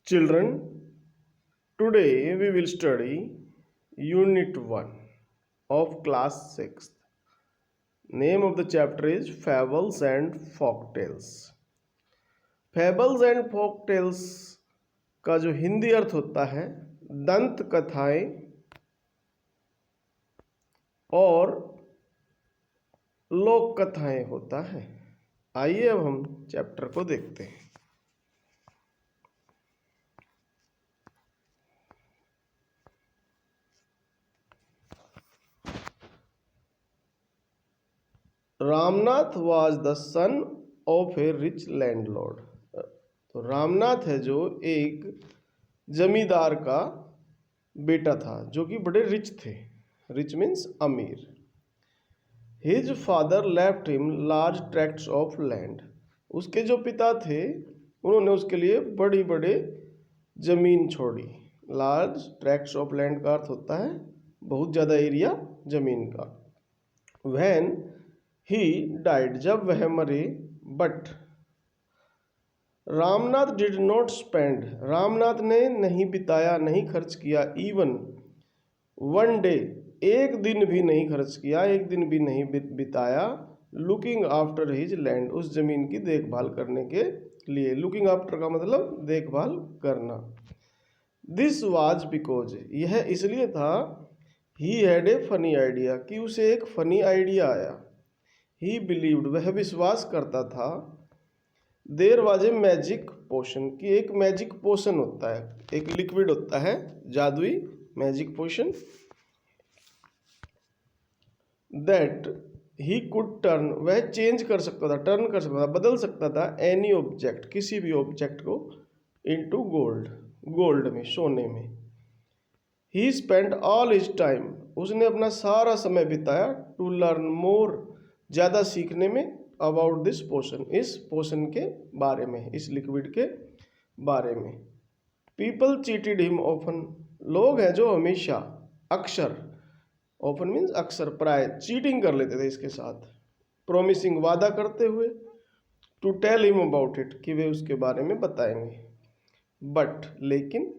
Children, today we will study Unit 1 of Class 6th. Name of the chapter is Fables and Folktales. Fables and Folktales का जो हिंदी अर्थ होता है दंत कथाएं और लोक कथाएं होता है। आइए अब हम चैप्टर को देखते हैं। Ramnath was the son of A rich landlord. तो रामनाथ है जो एक जमींदार का बेटा था जो कि बड़े रिच थे। रिच मीन्स अमीर। His father left him large tracts of land. उसके जो पिता थे उन्होंने उसके लिए बड़ी बड़े जमीन छोड़ी। लार्ज ट्रैक्ट्स ऑफ लैंड का अर्थ होता है बहुत ज़्यादा एरिया जमीन का। व्हेन ही डाइड, जब वह मरे, but Ramnath did not spend, Ramnath ने नहीं बिताया, नहीं खर्च किया, इवन वन डे, एक दिन भी नहीं खर्च किया, एक दिन भी नहीं बिताया, लुकिंग आफ्टर हिज लैंड, उस जमीन की देखभाल करने के लिए। लुकिंग आफ्टर का मतलब देखभाल करना। दिस वाज बिकॉज, यह इसलिए था, he had a funny idea, कि उसे एक फनी आइडिया आया। ही बिलीव्ड, वह विश्वास करता था, there was a magic potion, कि एक मैजिक पोशन होता है, एक लिक्विड होता है जादुई magic potion, that he could turn, वह चेंज कर सकता था, टर्न कर सकता था, बदल सकता था, एनी ऑब्जेक्ट, किसी भी ऑब्जेक्ट को, इनटू गोल्ड, गोल्ड में, सोने में। ही स्पेंड ऑल हिज टाइम, उसने अपना सारा समय बिताया, टू लर्न मोर, ज़्यादा सीखने में, अबाउट दिस पोशन, इस पोशन के बारे में, इस लिक्विड के बारे में। पीपल चीटेड हिम ऑफन, लोग हैं जो हमेशा, अक्सर, ऑफन मीन्स अक्सर, प्राय, चीटिंग कर लेते थे इसके साथ, प्रोमिसिंग, वादा करते हुए, to tell him about it, कि वे उसके बारे में बताएंगे। बट, लेकिन,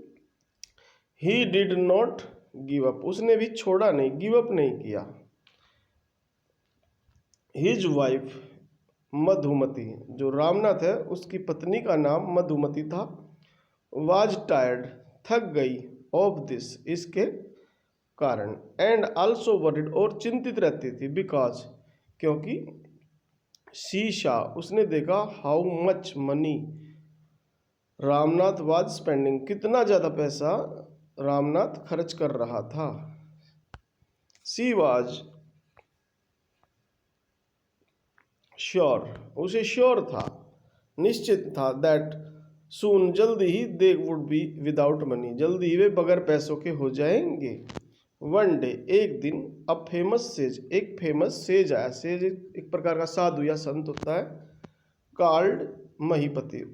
he did not give up, उसने भी छोड़ा नहीं, गिव अप नहीं किया। हिज वाइफ मधुमती, जो रामनाथ है उसकी पत्नी का नाम मधुमती था, वाज टायर्ड, थक गई, ऑफ दिस, इसके कारण, एंड आल्सो वरिड, और चिंतित रहती थी, बिकॉज, क्योंकि, शीशा, उसने देखा, how much money Ramnath was spending, कितना ज़्यादा पैसा रामनाथ खर्च कर रहा था। सी वाज श्योर, उसे श्योर था, निश्चित था, दैट सून, जल्दी ही, they would be without money, जल्दी ही वे बगैर पैसों के हो जाएंगे। वन डे, एक दिन, अ फेमस सेज, एक फेमस सेज आया, सेज एक प्रकार का साधु या संत होता है, कॉल्ड महीपति,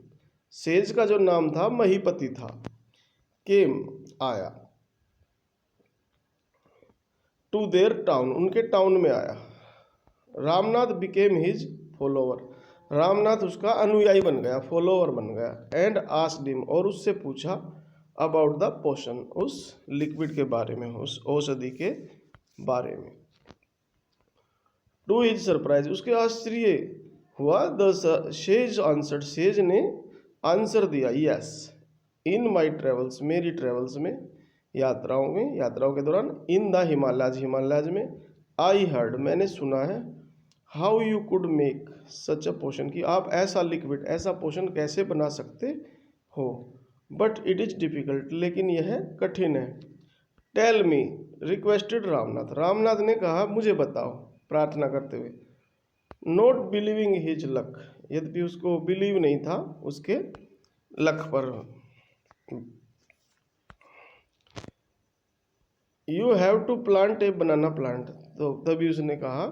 सेज का जो नाम था महीपति था, केम, आया, टू देयर टाउन, उनके टाउन में आया। Ramnath became his follower, Ramnath उसका अनुयायी बन गया, फॉलोवर बन गया। एंड आस्क्ड हिम, और उससे पूछा, अबाउट द पोशन, उस लिक्विड के बारे में, उस औषधि के बारे में। टू हिज सरप्राइज, उसके आश्चर्य हुआ, द सेज आंसर्ड, सेज ने आंसर दिया, यस, इन माई ट्रेवल्स, मेरी ट्रेवल्स में, यात्राओं में, यात्राओं के दौरान, इन द हिमालयाज, हिमालयाज में, आई हर्ड, मैंने सुना है, how you could make such a potion, कि आप ऐसा लिक्विड, ऐसा पोशन कैसे बना सकते हो, बट इट इज डिफिकल्ट, लेकिन यह कठिन है। Tell me, requested Ramnath, Ramnath ने कहा, मुझे बताओ, प्रार्थना करते हुए। नॉट बिलीविंग हिज लक, यद्यपि उसको बिलीव नहीं था उसके लक पर। You have to plant a banana plant, तो तभी उसने कहा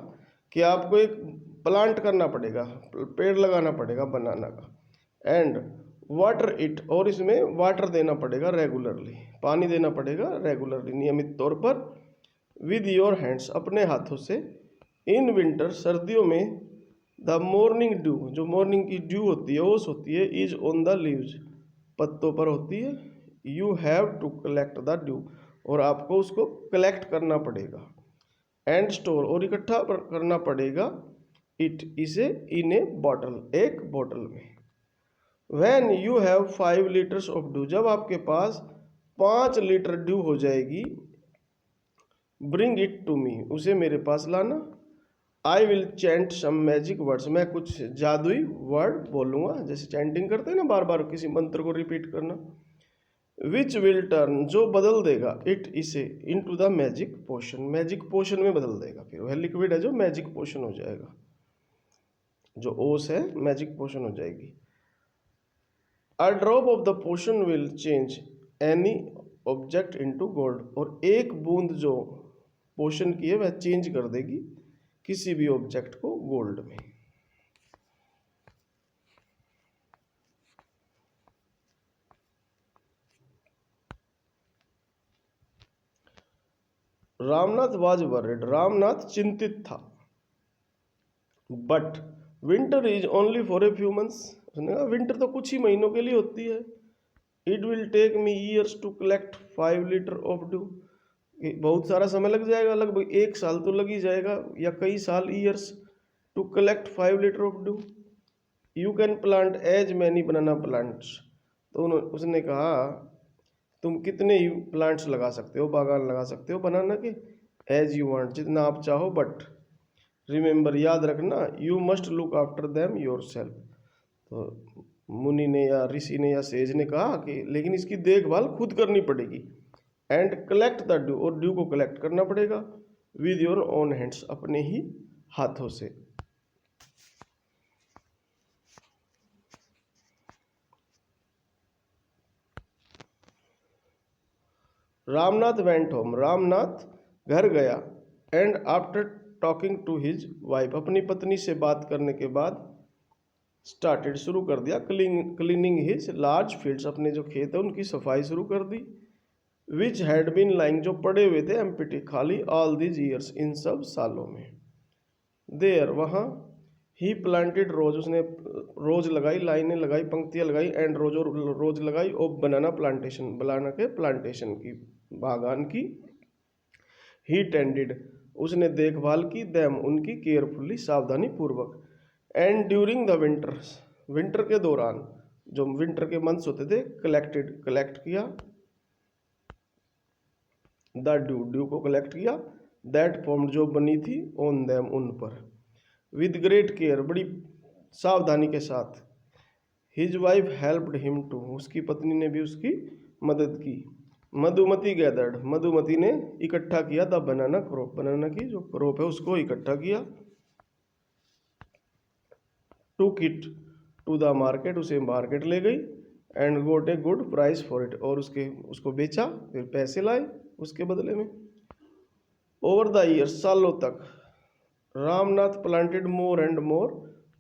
कि आपको एक प्लांट करना पड़ेगा, पेड़ लगाना पड़ेगा बनाना का। एंड वाटर इट, और इसमें वाटर देना पड़ेगा रेगुलरली, पानी देना पड़ेगा रेगुलरली, नियमित तौर पर। विद योर हैंड्स, अपने हाथों से। इन विंटर, सर्दियों में। द मॉर्निंग ड्यू, जो मॉर्निंग की ड्यू होती है, ओस होती है, इज ऑन द लीव्स, पत्तों पर होती है। You have to collect the dew, और आपको उसको कलेक्ट करना पड़ेगा। एंड स्टोर, और इकट्ठा करना पड़ेगा। इट, इसे, इन ए बॉटल, एक बोतल में। When you have 5 litres of due, जब आपके पास 5 लीटर ड्यू हो जाएगी। ब्रिंग इट टू मी, उसे मेरे पास लाना। I will chant some magic words, मैं कुछ जादुई वर्ड बोलूँगा, जैसे चैंटिंग करते हैं ना, बार बार किसी मंत्र को रिपीट करना। विच विल टर्न, जो बदल देगा, इट, इसे, into the magic potion, magic potion में बदल देगा। फिर वह लिक्विड है जो मैजिक पोशन हो जाएगा, जो ओस है मैजिक पोशन हो जाएगी। A drop of the potion will change any object into gold, और एक बूंद जो पोशन की है वह चेंज कर देगी किसी भी ऑब्जेक्ट को गोल्ड में। रामनाथ वाज वरिड, रामनाथ चिंतित था। But winter is only for a few months, उसने कहा विंटर तो कुछ ही महीनों के लिए होती है। It will take me years to collect 5 litre of dew, बहुत सारा समय लग जाएगा, लगभग 1 साल तो लग ही जाएगा, या कई साल, years, to collect 5 litre of dew. You can plant as many banana plants, तो उसने कहा तुम कितने ही प्लांट्स लगा सकते हो, बागान लगा सकते हो बनाना के, एज यू वांट, जितना आप चाहो। बट रिमेंबर, याद रखना, you must look after them your self. तो मुनि ने या ऋषि ने या सेज ने कहा कि लेकिन इसकी देखभाल खुद करनी पड़ेगी। एंड कलेक्ट द ड्यू, और ड्यू को कलेक्ट करना पड़ेगा। विद योर ओन हैंड्स, अपने ही हाथों से। रामनाथ वेंट होम, रामनाथ घर गया। And after talking to his wife, अपनी पत्नी से बात करने के बाद स्टार्टेड, शुरू कर दिया, क्लीनिंग हिज लार्ज फील्ड्स, अपने जो खेत है उनकी सफाई शुरू कर दी। विच हैड बीन लाइंग, जो पड़े हुए थे, एम्प्टी, खाली, ऑल दीज ईयर्स, इन सब सालों में। देयर, वहाँ, ही प्लांटेड रोज, उसने रोज लगाई, लाइनें लगाई, पंक्तियाँ लगाई। एंड रोज, और रोज लगाई। ऑफ बनाना प्लांटेशन, बनाना के प्लांटेशन की, बागान की। ही टेंडेड, उसने देखभाल की। दैम, उनकी, केयरफुली, सावधानी पूर्वक। And during the winters, winter के दौरान, जो विंटर के मंथ्स होते थे, कलेक्टेड, कलेक्ट किया। द ड्यू, ड्यू को कलेक्ट किया। दैट फॉर्म, जो बनी थी, ऑन दैम, उन पर। विद ग्रेट केयर, बड़ी सावधानी के साथ। His wife helped him to, उसकी पत्नी ने भी उसकी मदद की। मधुमती गैदर्ड, मधुमती ने इकट्ठा किया। द बनाना क्रॉप, बनाना की जो क्रॉप है उसको इकट्ठा किया। Took it to the market, उसे मार्केट ले गई। And got a good price for it, और उसको बेचा, फिर पैसे लाए उसके बदले में। ओवर द ईयर्स, सालों तक। Ramnath planted more and more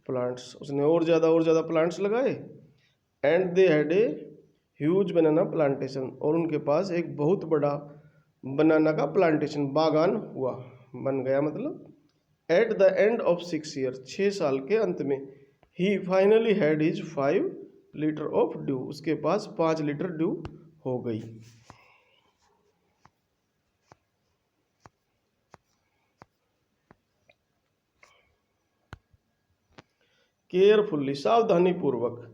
plants, उसने और ज़्यादा प्लांट्स लगाए। And they had a huge banana plantation, और उनके पास एक बहुत बड़ा बनाना का प्लांटेशन, बागान हुआ, बन गया मतलब। At the end of 6 year, 6 साल के अंत में, he finally had his 5 litre of dew, उसके पास 5 लीटर ड्यू हो गई। केयरफुल्ली, सावधानी पूर्वक।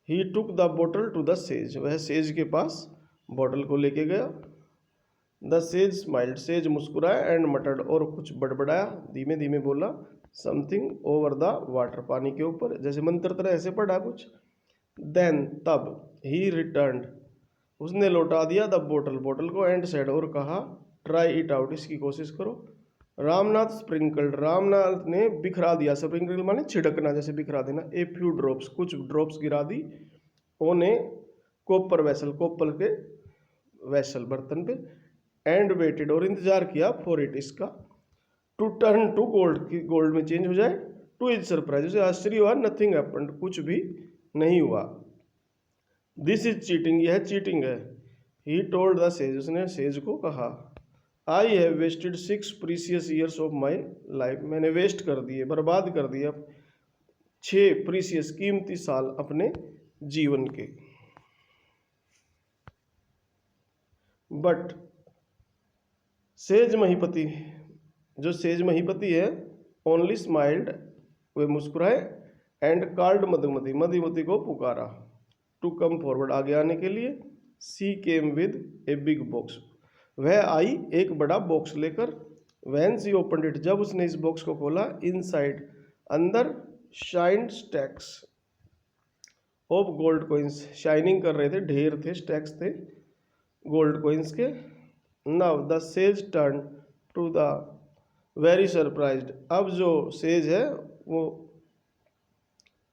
He took the bottle to the sage, वह सेज के पास बोतल को लेके गया। द सेज स्माइल्ड, सेज मुस्कुराया। एंड मटर्ड, और कुछ बड़बड़ाया, धीमे धीमे बोला। समथिंग ओवर द वाटर, पानी के ऊपर, जैसे मंत्र तरह ऐसे पढ़ा कुछ। देन, तब। ही रिटर्न्ड, उसने लौटा दिया। द बोतल, बोतल को। एंड सेड, और कहा। ट्राई इट आउट, इसकी कोशिश करो। रामनाथ स्प्रिंकल्ड, रामनाथ ने बिखरा दिया, स्प्रिंकल माने छिड़कना, जैसे बिखरा देना। ए फ्यू ड्रॉप्स, कुछ ड्रॉप्स गिरा दी। On a copper vessel, copper के वेसल, बर्तन पे। एंड वेटेड, और इंतजार किया। फॉर इट, इसका। टू टर्न टू गोल्ड, की गोल्ड में चेंज हो जाए। टू इज सरप्राइज, उसे आश्चर्य हुआ। नथिंग हैपेंड, कुछ भी नहीं हुआ। दिस इज चीटिंग, यह चीटिंग है। ही टोल्ड द सेज, उसने सेज को कहा। I have wasted 6 precious years of my life, मैंने वेस्ट कर दिए, बर्बाद कर दिया 6 प्रीसियस, कीमती साल अपने जीवन के। बट सेज महीपति, जो सेज महीपति है, ओनली स्माइल्ड, वे मुस्कुराए, एंड कॉल्ड मधुमति, मधुमति को पुकारा, टू कम फॉरवर्ड, आगे आने के लिए। She came with a big box, वह आई एक बड़ा बॉक्स लेकर। वैन सी ओपनड इट, जब उसने इस बॉक्स को खोला, इनसाइड, अंदर, shined stacks of gold coins, shining कर रहे थे, ढेर थे, स्टैक्स थे गोल्ड कॉइन्स के। Now the sage turn to the very surprised, अब जो सेज है वो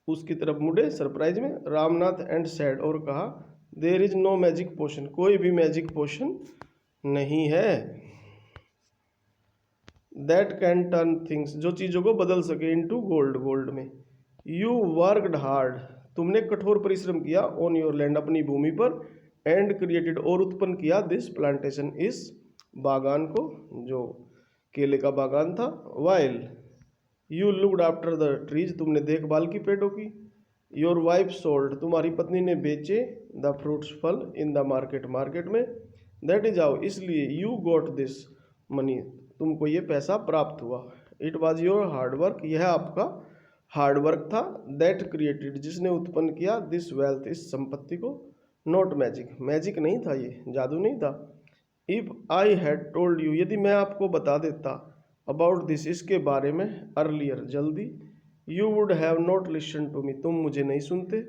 उसकी तरफ मुड़े सरप्राइज में। रामनाथ एंड सैड, और कहा, there is no magic potion, कोई भी मैजिक पोशन नहीं है। दैट कैन टर्न थिंग्स, जो चीज़ों को बदल सके, इनटू गोल्ड, गोल्ड में। यू वर्कड हार्ड, तुमने कठोर परिश्रम किया, ऑन योर लैंड, अपनी भूमि पर, एंड क्रिएटेड, और उत्पन्न किया, दिस प्लांटेशन, इस बागान को, जो केले का बागान था। While you looked after the trees, तुमने देखभाल की पेड़ों की। योर वाइफ सोल्ड, तुम्हारी पत्नी ने बेचे, द फ्रूट्स, फल, इन द मार्केट, मार्केट में। दैट इज हाउ, इसलिए, यू गॉट दिस मनी, तुमको ये पैसा प्राप्त हुआ। इट वॉज योर हार्डवर्क, यह आपका हार्डवर्क था। दैट क्रिएटेड, जिसने उत्पन्न किया, दिस वेल्थ, इस संपत्ति को। नॉट मैजिक, मैजिक नहीं था, ये जादू नहीं था। If I had told you, यदि मैं आपको बता देता, अबाउट दिस, इसके बारे में, अर्लियर, जल्दी, you would have not listen to me, तुम मुझे नहीं सुनते।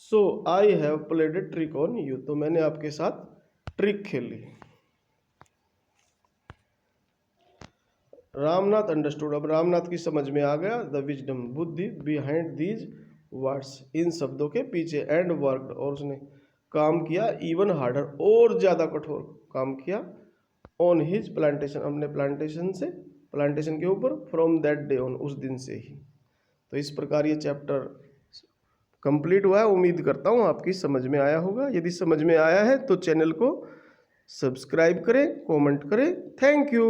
So I have played a trick on you, तो मैंने आपके साथ ट्रिक खेली। रामनाथ अंडरस्टूड, अब रामनाथ की समझ में आ गया, द विजडम, बुद्धि, बिहाइंड दीज वर्ड्स, इन शब्दों के पीछे, एंड वर्कड, और उसने काम किया, इवन हार्डर, और ज़्यादा कठोर काम किया, ऑन हिज प्लांटेशन, अपने प्लांटेशन से, प्लांटेशन के ऊपर, फ्रॉम दैट डे ऑन, उस दिन से ही। तो इस प्रकार ये चैप्टर कंप्लीट हुआ है। उम्मीद करता हूँ आपकी समझ में आया होगा। यदि समझ में आया है तो चैनल को सब्सक्राइब करें, कमेंट करें। Thank you.